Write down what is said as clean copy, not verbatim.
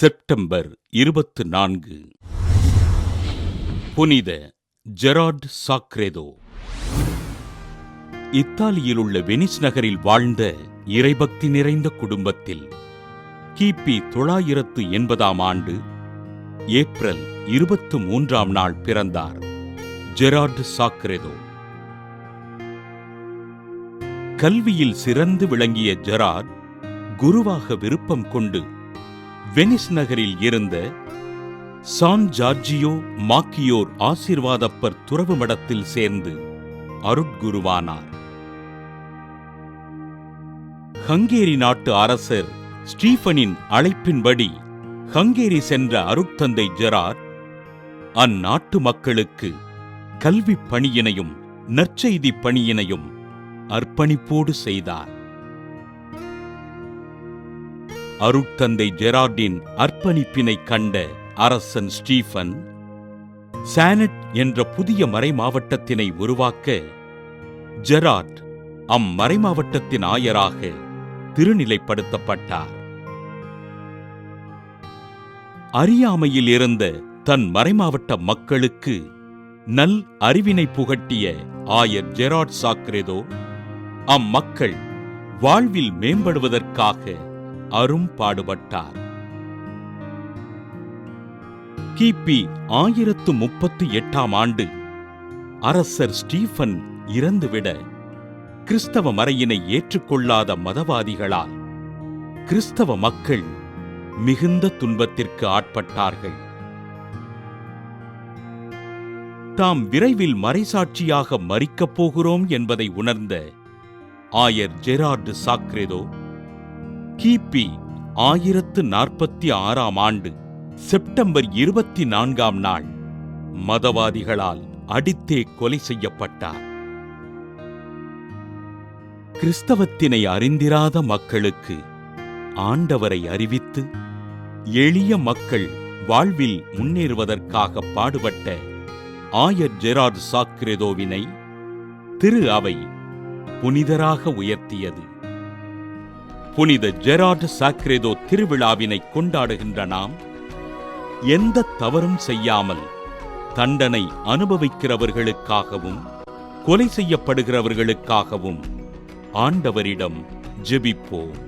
September 24. புனித Gerard சாக்ரெதோ. இத்தாலியிலுள்ள Venice நகரில் வாழ்ந்த இறைபக்தி நிறைந்த குடும்பத்தில் கிபி 980 ஆண்டு ஏப்ரல் 23 பிறந்தார் ஜெரார்ட் சாக்ரெதோ. கல்வியில் சிறந்து விளங்கிய ஜெரார்ட் குருவாக விருப்பம் கொண்டு வெனிஸ் நகரில் இருந்த சான் ஜார்ஜியோ மாக்கியோர் ஆசீர்வாதப்பர் துறவு மடத்தில் சேர்ந்து அருட்குருவானார். ஹங்கேரி நாட்டு அரசர் ஸ்டீஃபனின் அழைப்பின்படி ஹங்கேரி சென்ற அருட்தந்தை ஜெரார்ட் அந்நாட்டு மக்களுக்கு கல்வி பணியினையும் நற்செய்தி பணியினையும் அர்ப்பணிப்போடு செய்தார். அருட்தந்தை ஜெரார்டின் அர்ப்பணிப்பினை கண்ட அரசன் ஸ்டீஃபன் சானட் என்ற புதிய மறைமாவட்டத்தினை உருவாக்க ஜெரார்ட் அம்மறைமாவட்டத்தின் ஆயராக திருநிலைப்படுத்தப்பட்டார். அறியாமையில் இருந்த தன் மறைமாவட்ட மக்களுக்கு நல் அறிவினை புகட்டிய ஆயர் ஜெரார்ட் சாக்ரெதோ அம்மக்கள் வாழ்வில் மேம்படுவதற்காக அரும்பாடுபட்டார். கிபி 1038 ஆண்டு அரசர் ஸ்டீஃபன் இறந்துவிட கிறிஸ்தவ மறையினை ஏற்றுக்கொள்ளாத மதவாதிகளால் கிறிஸ்தவ மக்கள் மிகுந்த துன்பத்திற்கு ஆட்பட்டார்கள். தாம் விரைவில் மறைசாட்சியாக மரிக்கப் போகிறோம் என்பதை உணர்ந்த ஆயர் ஜெரார்ட் சாக்ரெதோ கிபி 1046 ஆண்டு செப்டம்பர் 24 மதவாதிகளால் அடித்தே கொலை செய்யப்பட்டார். கிறிஸ்தவத்தினை அறிந்திராத மக்களுக்கு ஆண்டவரை அறிவித்து எளிய மக்கள் வாழ்வில் முன்னேறுவதற்காக பாடுபட்ட ஆயர் ஜெரார்ட் சாக்ரெதோவினை திரு அவை புனிதராக உயர்த்தியது. புனித ஜெரார்ட் சாக்ரெதோ திருவிழாவினை கொண்டாடுகின்ற நாம் எந்த தவறும் செய்யாமல் தண்டனை அனுபவிக்கிறவர்களுக்காகவும் கொலை செய்யப்படுகிறவர்களுக்காகவும் ஆண்டவரிடம் ஜெபிப்போம்.